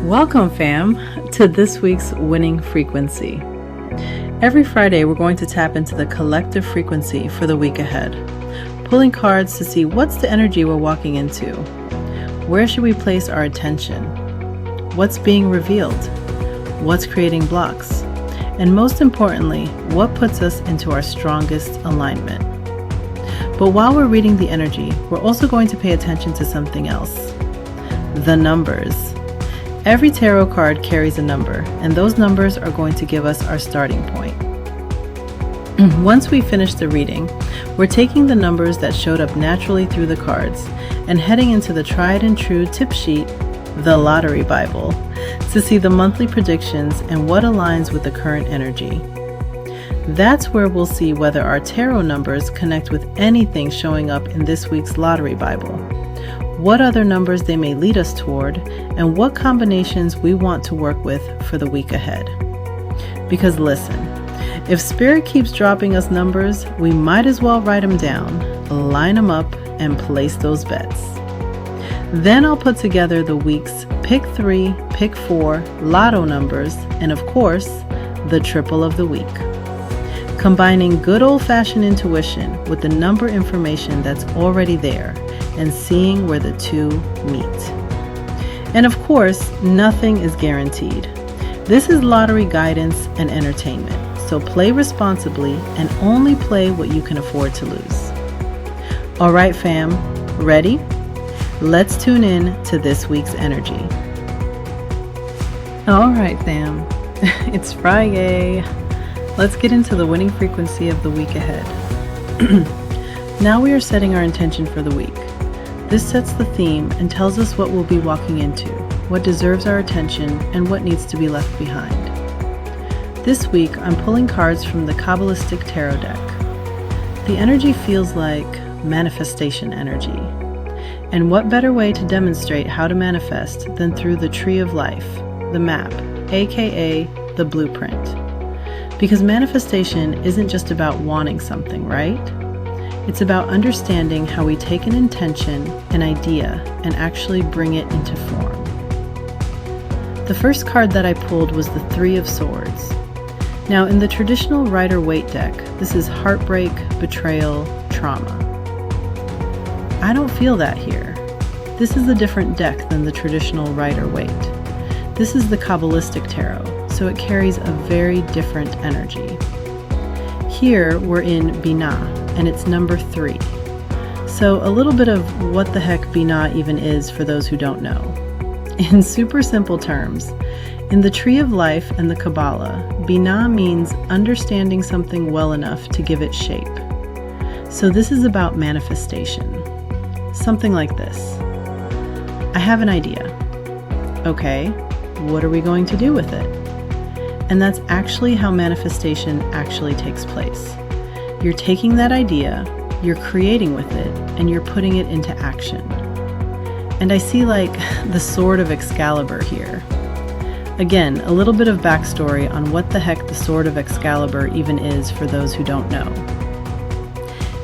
Welcome, fam, to this week's winning frequency. Every Friday, we're going to tap into the collective frequency for the week ahead, pulling cards to see what's the energy we're walking into. Where should we place our attention? What's being revealed? What's creating blocks? And most importantly, what puts us into our strongest alignment? But while we're reading the energy, we're also going to pay attention to something else: the numbers. Every tarot card carries a number, and those numbers are going to give us our starting point. Once we finish the reading, we're taking the numbers that showed up naturally through the cards and heading into the tried and true tip sheet, the Lottery Bible, to see the monthly predictions and what aligns with the current energy. That's where we'll see whether our tarot numbers connect with anything showing up in this week's Lottery Bible, what other numbers they may lead us toward, and what combinations we want to work with for the week ahead. Because listen, if Spirit keeps dropping us numbers, we might as well write them down, line them up, and place those bets. Then I'll put together the week's pick 3, pick 4 Lotto numbers, and of course, the triple of the week. Combining good old-fashioned intuition with the number information that's already there, and seeing where the two meet. And of course, nothing is guaranteed. This is lottery guidance and entertainment, so play responsibly and only play what you can afford to lose. All right, fam, ready? Let's tune in to this week's energy. All right, fam, it's Friday. Let's get into the winning frequency of the week ahead. Now we are setting our intention for the week. This sets the theme and tells us what we'll be walking into, what deserves our attention, and what needs to be left behind. This week, I'm pulling cards from the Kabbalistic Tarot deck. The energy feels like manifestation energy. And what better way to demonstrate how to manifest than through the Tree of Life, the map, aka the blueprint. Because manifestation isn't just about wanting something, right? It's about understanding how we take an intention, an idea, and actually bring it into form. The first card that I pulled was the Three of Swords. Now, in the traditional Rider-Waite deck, this is heartbreak, betrayal, trauma. I don't feel that here. This is a different deck than the traditional Rider-Waite. This is the Kabbalistic Tarot, so it carries a very different energy. Here, we're in Binah, and it's number 3. So a little bit of what the heck Binah even is for those who don't know. In super simple terms, in the Tree of Life and the Kabbalah, Binah means understanding something well enough to give it shape. So this is about manifestation. Something like this. I have an idea. Okay, what are we going to do with it? And that's actually how manifestation actually takes place. You're taking that idea, you're creating with it, and you're putting it into action. And I see like the Sword of Excalibur here. Again, a little bit of backstory on what the heck the Sword of Excalibur even is for those who don't know.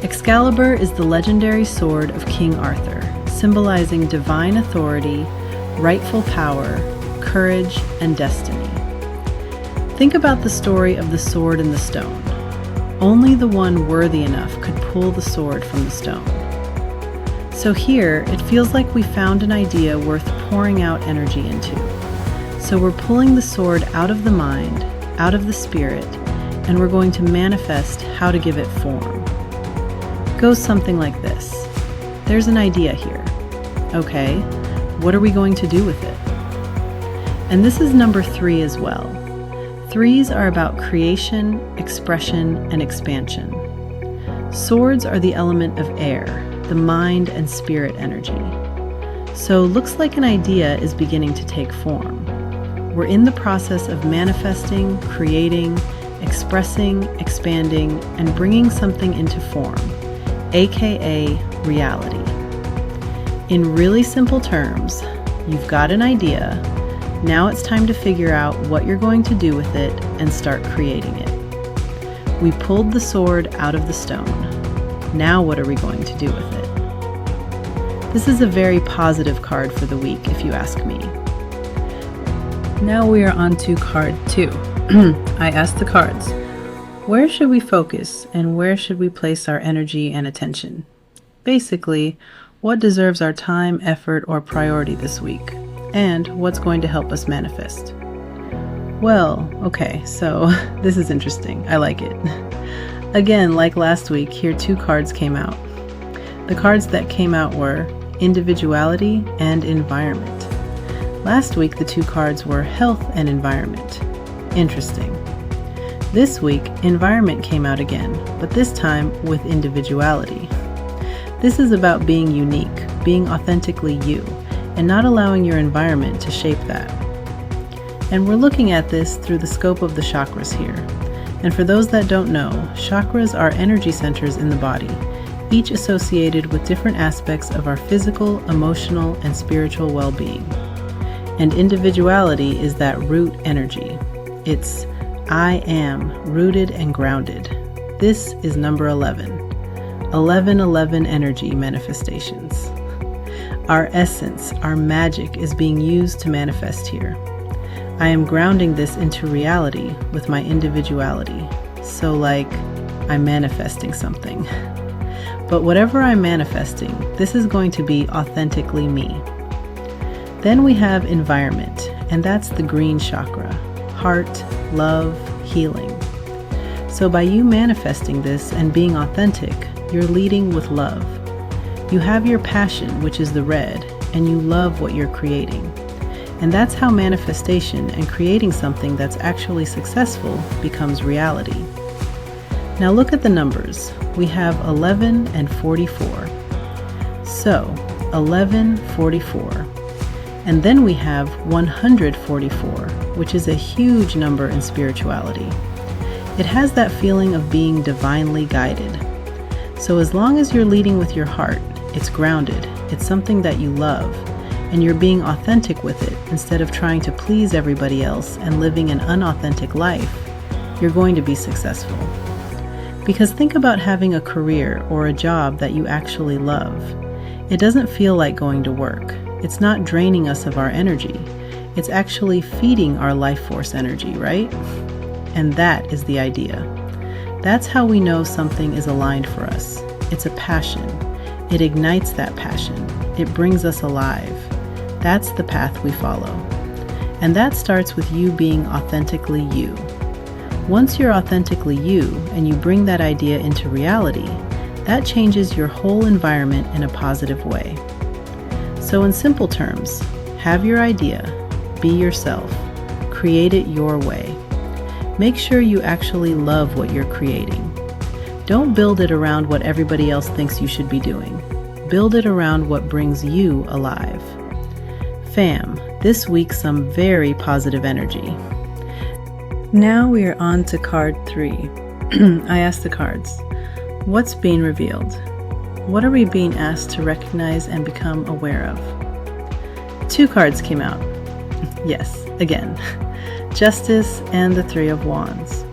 Excalibur is the legendary sword of King Arthur, symbolizing divine authority, rightful power, courage, and destiny. Think about the story of the sword and the stone. Only the one worthy enough could pull the sword from the stone. So here, it feels like we found an idea worth pouring out energy into. So we're pulling the sword out of the mind, out of the spirit, and we're going to manifest how to give it form. Goes something like this. There's an idea here. Okay, what are we going to do with it? And this is number 3 as well. 3s are about creation, expression, and expansion. Swords are the element of air, the mind and spirit energy. So looks like an idea is beginning to take form. We're in the process of manifesting, creating, expressing, expanding, and bringing something into form, aka reality. In really simple terms, you've got an idea. Now it's time to figure out what you're going to do with it and start creating it. We pulled the sword out of the stone. Now what are we going to do with it? This is a very positive card for the week, if you ask me. Now we are on to card 2. I asked the cards, where should we focus and where should we place our energy and attention? Basically, what deserves our time, effort, or priority this week? And what's going to help us manifest? Well, okay, so this is interesting. I like it. Again, like last week, here 2 cards came out. The cards that came out were individuality and environment. Last week, the 2 cards were health and environment. Interesting. This week, environment came out again, but this time with individuality. This is about being unique, being authentically you, and not allowing your environment to shape that. And we're looking at this through the scope of the chakras here. And for those that don't know, chakras are energy centers in the body, each associated with different aspects of our physical, emotional, and spiritual well-being. And individuality is that root energy. It's I am rooted and grounded. This is number 11. 1111 energy manifestations. Our essence, our magic is being used to manifest here. I am grounding this into reality with my individuality. So like, I'm manifesting something. But whatever I'm manifesting, this is going to be authentically me. Then we have environment, and that's the green chakra, heart, love, healing. So by you manifesting this and being authentic, you're leading with love. You have your passion, which is the red, and you love what you're creating. And that's how manifestation and creating something that's actually successful becomes reality. Now look at the numbers. We have 11 and 44. So 11, 44. And then we have 144, which is a huge number in spirituality. It has that feeling of being divinely guided. So as long as you're leading with your heart, it's grounded, it's something that you love, and you're being authentic with it instead of trying to please everybody else and living an unauthentic life, you're going to be successful. Because think about having a career or a job that you actually love. It doesn't feel like going to work. It's not draining us of our energy. It's actually feeding our life force energy, right? And that is the idea. That's how we know something is aligned for us. It's a passion. It ignites that passion. It brings us alive. That's the path we follow. And that starts with you being authentically you. Once you're authentically you and you bring that idea into reality, that changes your whole environment in a positive way. So in simple terms, have your idea, be yourself, create it your way. Make sure you actually love what you're creating. Don't build it around what everybody else thinks you should be doing. Build it around what brings you alive. Fam, this week some very positive energy. Now we are on to card 3. I asked the cards, what's being revealed? What are we being asked to recognize and become aware of? 2 cards came out. Yes, again. Justice and the 3 of Wands.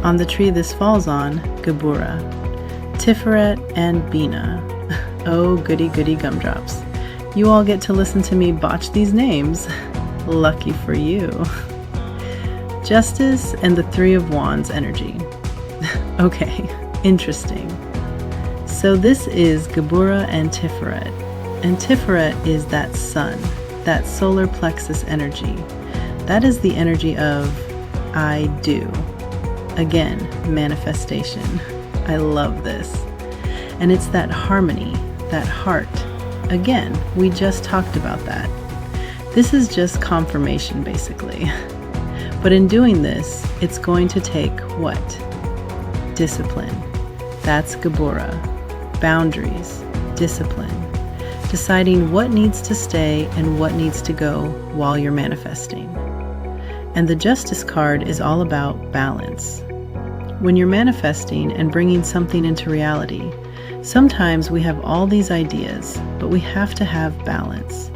On the tree this falls on, Gebura, Tiferet, and Bina. Oh, goody goody gumdrops. You all get to listen to me botch these names. Lucky for you. Justice and the 3 of Wands energy. Okay, interesting. So this is Gebura and Tiferet. And Tiferet is that sun, that solar plexus energy. That is the energy of I do. Again, manifestation. I love this. And it's that harmony, that heart. Again, we just talked about that. This is just confirmation, basically. But in doing this, it's going to take what? Discipline. That's Gebura. Boundaries, discipline. Deciding what needs to stay and what needs to go while you're manifesting. And the Justice card is all about balance. When you're manifesting and bringing something into reality, sometimes we have all these ideas, but we have to have balance.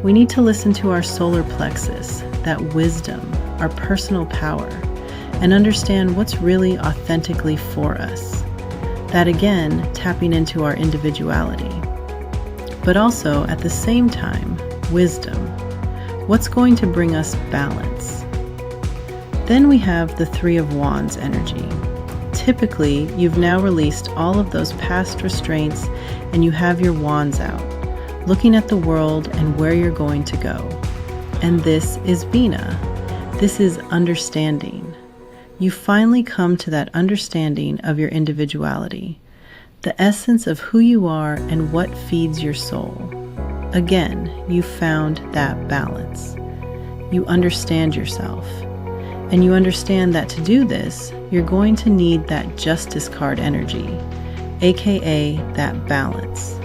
We need to listen to our solar plexus, that wisdom, our personal power, and understand what's really authentically for us. That again, tapping into our individuality. But also, at the same time, wisdom. What's going to bring us balance? Then we have the Three of Wands energy. Typically, you've now released all of those past restraints and you have your wands out, looking at the world and where you're going to go. And this is Vina. This is understanding. You finally come to that understanding of your individuality, the essence of who you are and what feeds your soul. Again, you found that balance. You understand yourself. And you understand that to do this, you're going to need that Justice card energy, aka that balance.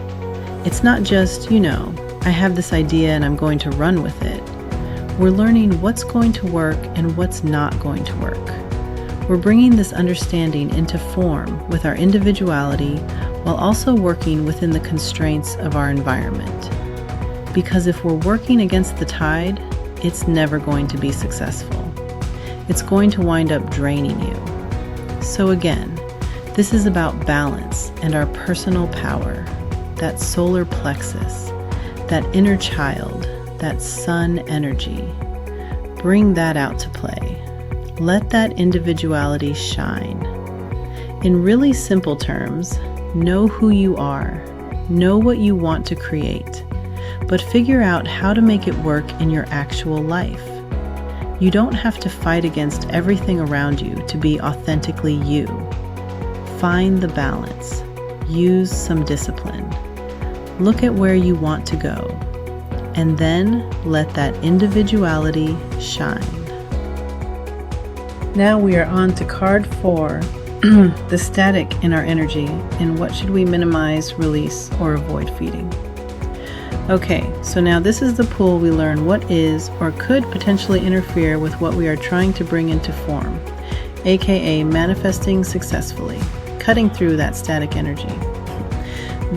It's not just, I have this idea and I'm going to run with it. We're learning what's going to work and what's not going to work. We're bringing this understanding into form with our individuality while also working within the constraints of our environment. Because if we're working against the tide, it's never going to be successful. It's going to wind up draining you. So again, this is about balance and our personal power, that solar plexus, that inner child, that sun energy. Bring that out to play. Let that individuality shine. In really simple terms, know who you are, know what you want to create, but figure out how to make it work in your actual life. You don't have to fight against everything around you to be authentically you. Find the balance. Use some discipline. Look at where you want to go. And then let that individuality shine. Now we are on to card 4, the static in our energy, and what should we minimize, release, or avoid feeding. Okay, so now this is the pool we learn what is or could potentially interfere with what we are trying to bring into form, aka manifesting successfully, cutting through that static energy.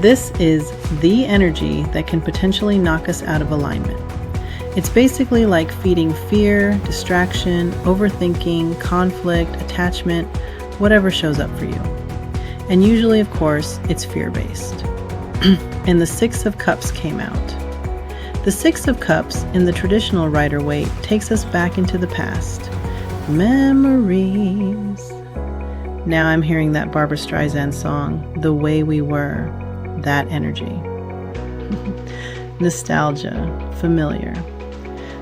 This is the energy that can potentially knock us out of alignment. It's basically like feeding fear, distraction, overthinking, conflict, attachment, whatever shows up for you. And usually, of course, it's fear-based. And the Six of Cups came out. The Six of Cups in the traditional Rider-Waite takes us back into the past. Memories. Now I'm hearing that Barbra Streisand song, The Way We Were, that energy. Nostalgia, familiar.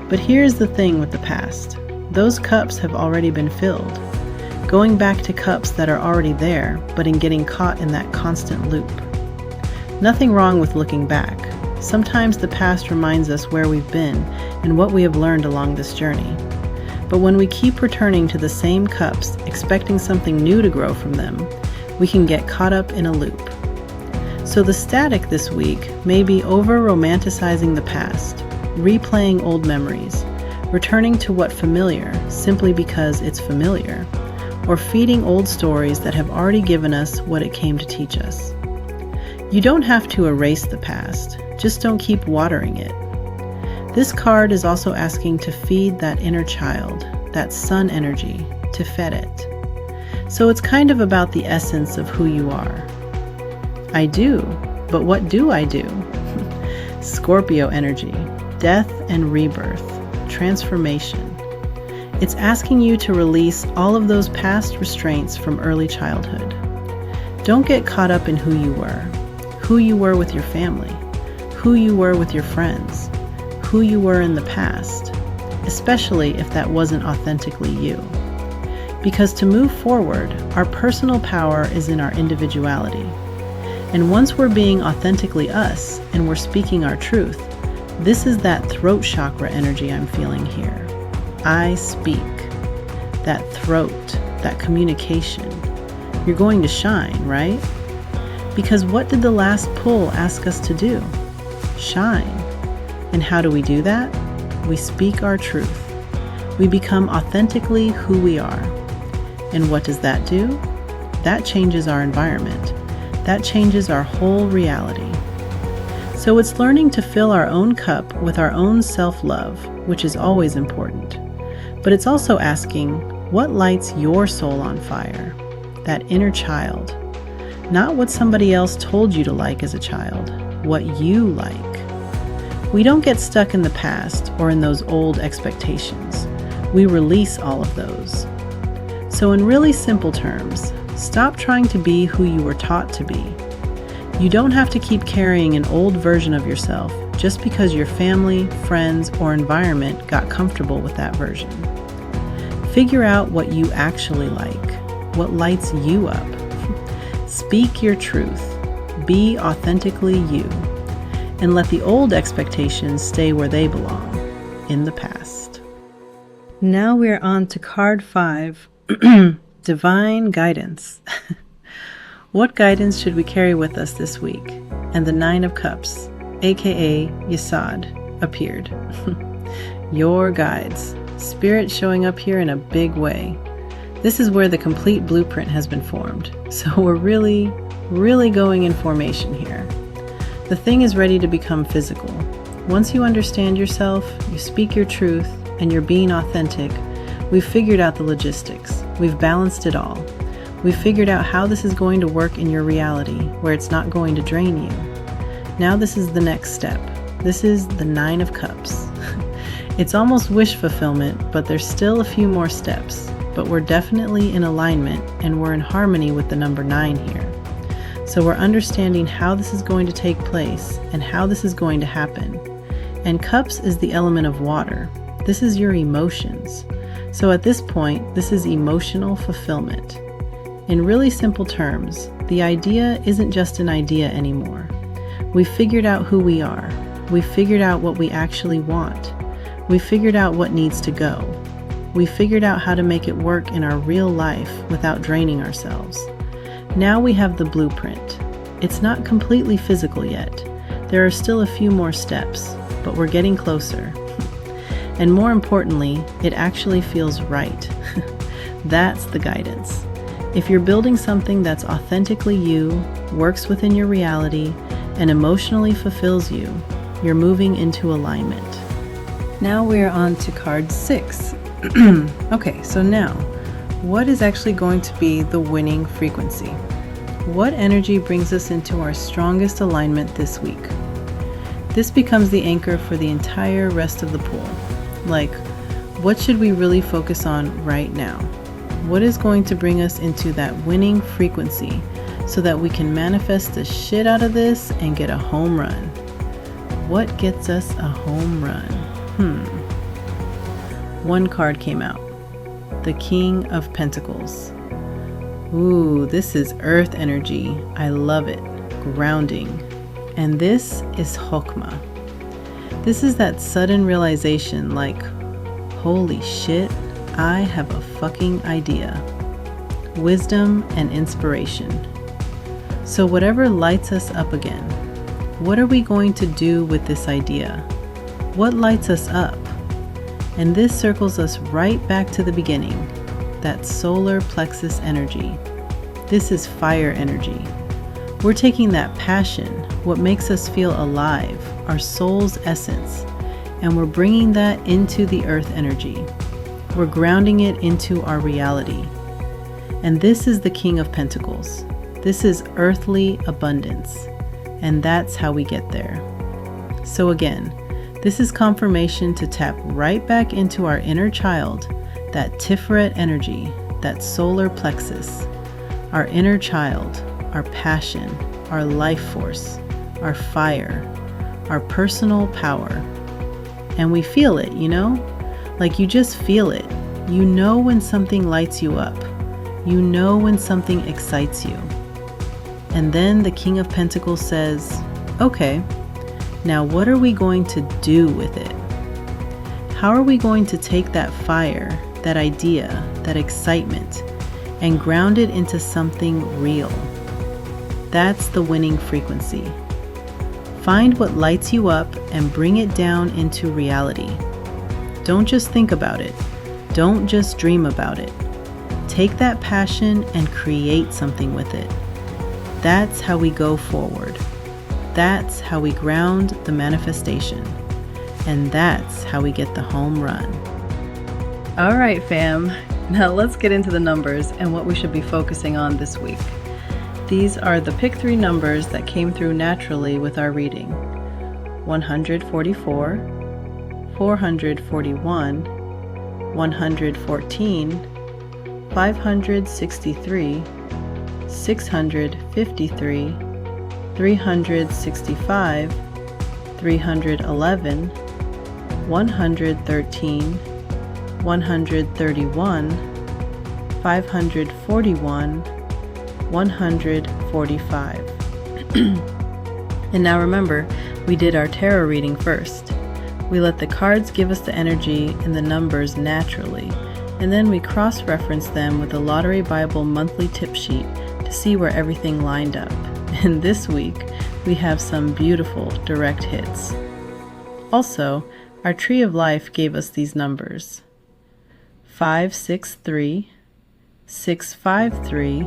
But here's the thing with the past. Those cups have already been filled. Going back to cups that are already there, but in getting caught in that constant loop. Nothing wrong with looking back. Sometimes the past reminds us where we've been and what we have learned along this journey. But when we keep returning to the same cups, expecting something new to grow from them, we can get caught up in a loop. So the static this week may be over-romanticizing the past, replaying old memories, returning to what's familiar simply because it's familiar, or feeding old stories that have already given us what it came to teach us. You don't have to erase the past, just don't keep watering it. This card is also asking to feed that inner child, that sun energy, to fed it. So it's kind of about the essence of who you are. I do, but what do I do? Scorpio energy, death and rebirth, transformation. It's asking you to release all of those past restraints from early childhood. Don't get caught up in who you were with your family, who you were with your friends, who you were in the past, especially if that wasn't authentically you. Because to move forward, our personal power is in our individuality. And once we're being authentically us and we're speaking our truth, this is that throat chakra energy I'm feeling here. I speak. That throat, that communication. You're going to shine, right? Because what did the last pull ask us to do? Shine. And how do we do that? We speak our truth. We become authentically who we are. And what does that do? That changes our environment. That changes our whole reality. So it's learning to fill our own cup with our own self-love, which is always important. But it's also asking, what lights your soul on fire? That inner child. Not what somebody else told you to like as a child, what you like. We don't get stuck in the past or in those old expectations. We release all of those. So in really simple terms, stop trying to be who you were taught to be. You don't have to keep carrying an old version of yourself just because your family, friends, or environment got comfortable with that version. Figure out what you actually like, what lights you up. Speak your truth. Be authentically you. And let the old expectations stay where they belong, in the past. Now we're on to card 5, Divine Guidance. What guidance should we carry with us this week? And the 9 of Cups, aka Yesod, appeared. Your guides. Spirit showing up here in a big way. This is where the complete blueprint has been formed. So we're really going in formation here. The thing is ready to become physical. Once you understand yourself, you speak your truth, and you're being authentic, we've figured out the logistics. We've balanced it all. We've figured out how this is going to work in your reality, where it's not going to drain you. Now this is the next step. This is the 9 of Cups. It's almost wish fulfillment, but there's still a few more steps. But we're definitely in alignment, and we're in harmony with the number 9 here. So we're understanding how this is going to take place and how this is going to happen. And Cups is the element of water. This is your emotions. So at this point, this is emotional fulfillment. In really simple terms, the idea isn't just an idea anymore. We've figured out who we are. We've figured out what we actually want. We've figured out what needs to go. We've figured out how to make it work in our real life without draining ourselves. Now we have the blueprint. It's not completely physical yet. There are still a few more steps, but we're getting closer. And more importantly, it actually feels right. That's the guidance. If you're building something that's authentically you, works within your reality, and emotionally fulfills you, you're moving into alignment. Now we're on to card 6. Okay, so now, what is actually going to be the winning frequency? What energy brings us into our strongest alignment this week? This becomes the anchor for the entire rest of the pool. Like, what should we really focus on right now? What is going to bring us into that winning frequency so that we can manifest the shit out of this and get a home run? What gets us a home run? One card came out. The King of Pentacles. Ooh, this is earth energy. I love it. Grounding. And this is Chokmah. This is that sudden realization like, holy shit, I have a fucking idea. Wisdom and inspiration. So whatever lights us up again, what are we going to do with this idea? What lights us up? And this circles us right back to the beginning, that solar plexus energy. This is fire energy. We're taking that passion, what makes us feel alive, our soul's essence, and we're bringing that into the earth energy. We're grounding it into our reality. And this is the King of Pentacles. This is earthly abundance. And that's how we get there. So again, this is confirmation to tap right back into our inner child, that Tiferet energy, that solar plexus, our inner child, our passion, our life force, our fire, our personal power. And we feel it, you know? Like you just feel it. You know when something lights you up. You know when something excites you. And then the King of Pentacles says, okay, now what are we going to do with it? How are we going to take that fire, that idea, that excitement, and ground it into something real? That's the winning frequency. Find what lights you up and bring it down into reality. Don't just think about it. Don't just dream about it. Take that passion and create something with it. That's how we go forward. That's how we ground the manifestation. And that's how we get the home run. All right, fam. Now let's get into the numbers and what we should be focusing on this week. These are the pick 3 numbers that came through naturally with our reading. 144, 441, 114, 563, 653, 365, 311, 113, 131, 541, 145. And now remember, we did our tarot reading first. We let the cards give us the energy and the numbers naturally, and then we cross-reference them with the Lottery Bible monthly tip sheet to see where everything lined up. And this week, we have some beautiful direct hits. Also, our Tree of Life gave us these numbers: 563, 653,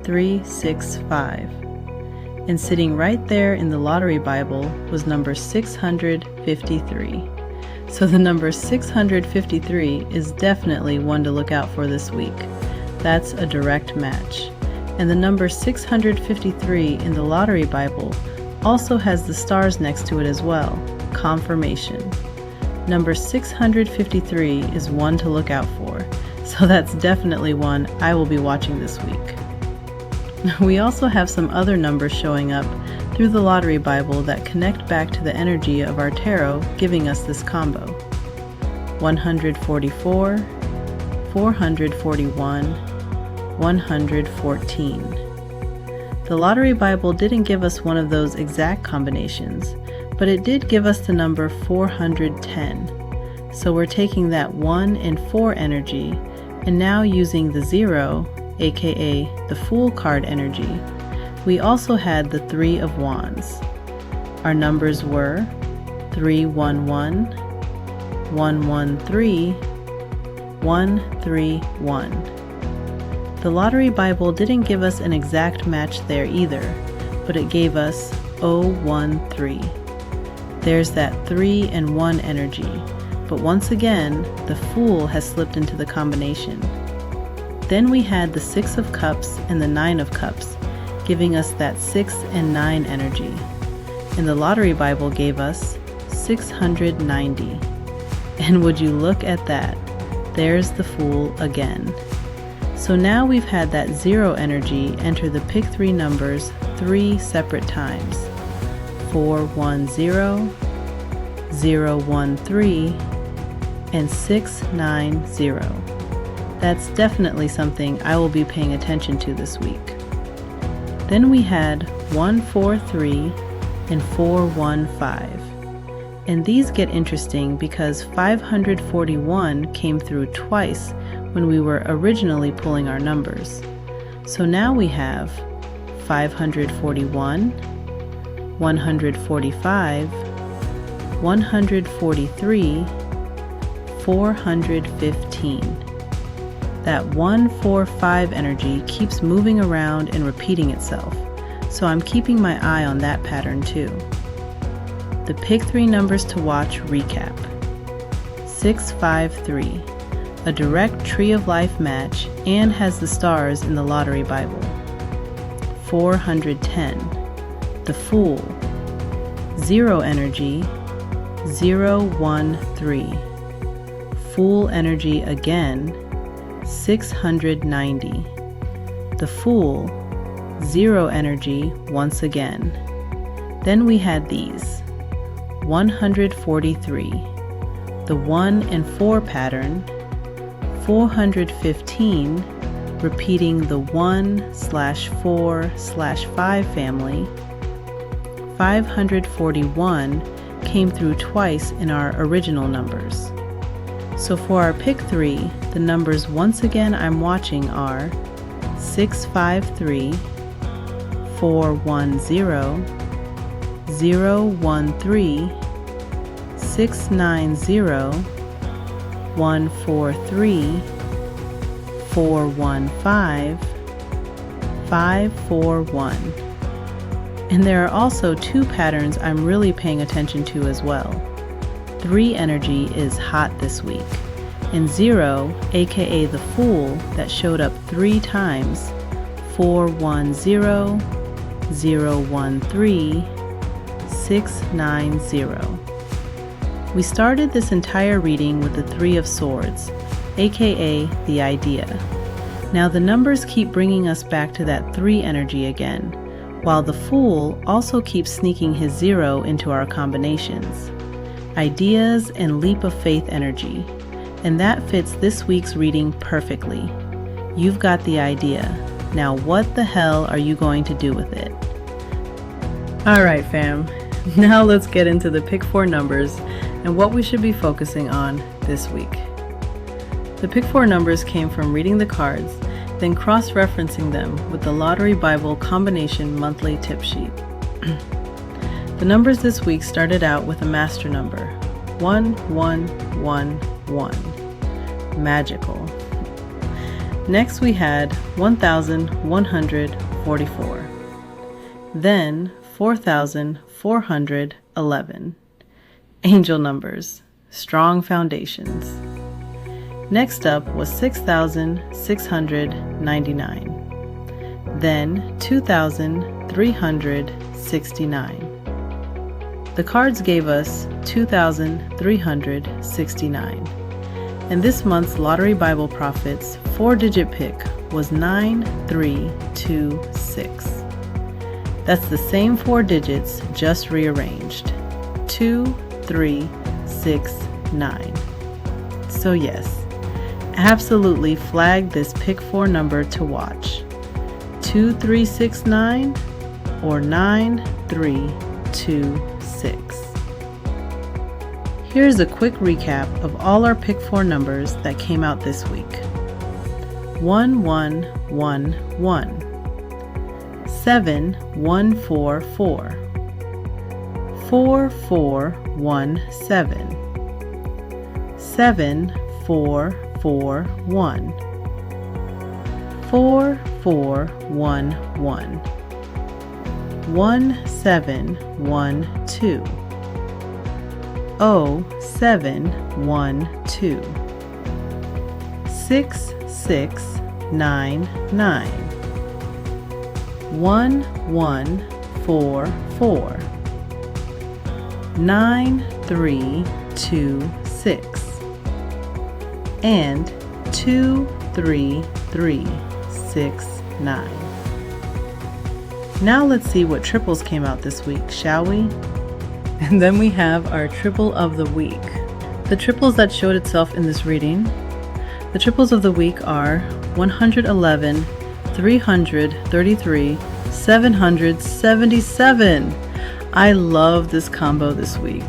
365. And sitting right there in the Lottery Bible was number 653. So the number 653 is definitely one to look out for this week. That's a direct match. And the number 653 in the Lottery Bible also has the stars next to it as well, confirmation. Number 653 is one to look out for, so that's definitely one I will be watching this week. We also have some other numbers showing up through the Lottery Bible that connect back to the energy of our tarot, giving us this combo: 144, 441, 114. The Lottery Bible didn't give us one of those exact combinations, but it did give us the number 410. So we're taking that 1 and 4 energy and now using the 0, aka the Fool card energy. We also had the 3 of Wands. Our numbers were 311, 113, 131. The Lottery Bible didn't give us an exact match there either, but it gave us 013. There's that 3 and 1 energy, but once again, the Fool has slipped into the combination. Then we had the 6 of Cups and the 9 of Cups, giving us that 6 and 9 energy. And the Lottery Bible gave us 690. And would you look at that? There's the Fool again. So now we've had that 0 energy enter the pick 3 numbers 3 separate times: 410, 013, and 690. That's definitely something I will be paying attention to this week. Then we had 143 and 415. And these get interesting because 541 came through twice when we were originally pulling our numbers. So now we have 541, 145, 143, 415. That 145 energy keeps moving around and repeating itself, so I'm keeping my eye on that pattern too. The pick 3 numbers to watch recap: 653, a direct Tree of Life match and has the stars in the Lottery Bible. 410, the Fool, 0 energy, 013, Fool energy again, 690, the Fool, 0 energy once again. Then we had these: 143, the 1 and 4 pattern, 415, repeating the 1/4/5 family, 541 came through twice in our original numbers. So for our pick 3, the numbers once again I'm watching are 653, 410, 013, 690, 143, 415, 541. And there are also 2 patterns I'm really paying attention to as well. 3 energy is hot this week, and 0, aka the Fool, that showed up 3 times, 410, 013, 690. We started this entire reading with the Three of Swords, aka the idea. Now the numbers keep bringing us back to that 3 energy again, while the Fool also keeps sneaking his 0 into our combinations. Ideas and leap of faith energy, and that fits this week's reading perfectly. You've got the idea. Now what the hell are you going to do with it? Alright fam, now let's get into the Pick 4 numbers and what we should be focusing on this week. The Pick 4 numbers came from reading the cards, then cross-referencing them with the Lottery Bible Combination Monthly Tip Sheet. The numbers this week started out with a master number, 1111. Magical. Next we had 1144. Then 4411. Angel numbers, strong foundations. Next up was 6,699. Then 2,369. The cards gave us 2,369. And this month's Lottery Bible Profits 4-digit pick was 9326. That's the same 4 digits, just rearranged. 2, 3, 6, 9. So yes, absolutely flag this Pick 4 number to watch. 2369 or 9326. Here's a quick recap of all our Pick 4 numbers that came out this week. 1111. 7144. 4417. 7441. 4411. 1712. 0712. 6699. 1144. 9326. And 23369. Now let's see what triples came out this week, shall we? And then we have our triple of the week. The triples that showed itself in this reading. The triples of the week are 111, 333, 777. I love this combo this week.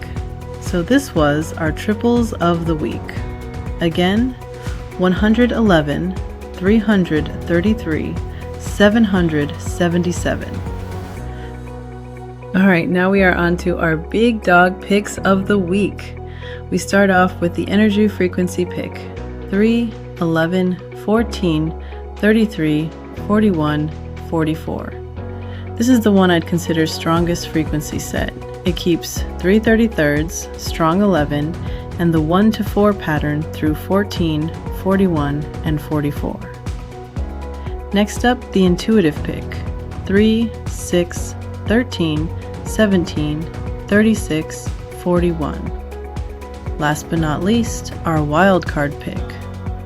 So this was our triples of the week. Again, 111, 333, 777. All right, now we are on to our big dog picks of the week. We start off with the energy frequency pick, 3, 11, 14, 33, 41, 44. This is the one I'd consider strongest frequency set. It keeps 3/33, strong 11, and the 1 to 4 pattern through 14, 41, and 44. Next up, the intuitive pick, 3, 6, 13, 17, 36, 41. Last but not least, our wild card pick,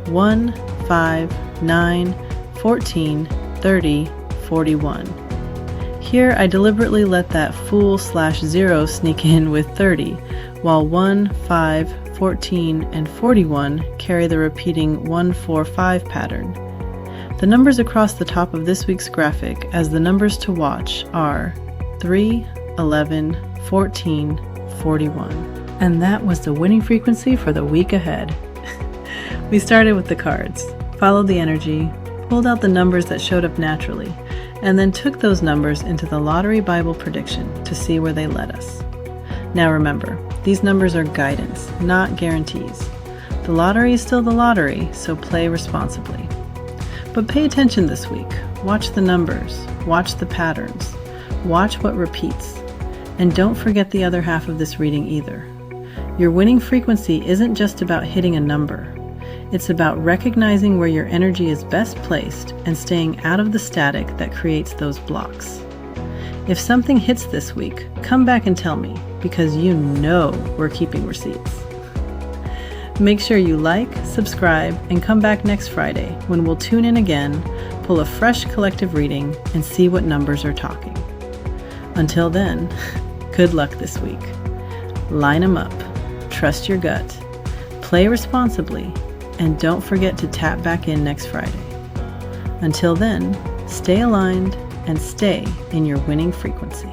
1, 5, 9, 14, 30, 41. Here I deliberately let that Fool/0 sneak in with 30, while 1, 5, 14, and 41 carry the repeating 1, 4, 5 pattern. The numbers across the top of this week's graphic as the numbers to watch are 3, 11, 14, 41. And that was the winning frequency for the week ahead. We started with the cards, followed the energy, pulled out the numbers that showed up naturally, and then took those numbers into the Lottery Bible prediction to see where they led us. Now remember, these numbers are guidance, not guarantees. The lottery is still the lottery, so play responsibly. But pay attention this week. Watch the numbers, watch the patterns, watch what repeats, and don't forget the other half of this reading either. Your winning frequency isn't just about hitting a number. It's about recognizing where your energy is best placed and staying out of the static that creates those blocks. If something hits this week, come back and tell me, because you know we're keeping receipts. Make sure you like, subscribe, and come back next Friday when we'll tune in again, pull a fresh collective reading, and see what numbers are talking. Until then, good luck this week. Line 'em up, trust your gut, play responsibly, and don't forget to tap back in next Friday. Until then, stay aligned and stay in your winning frequency.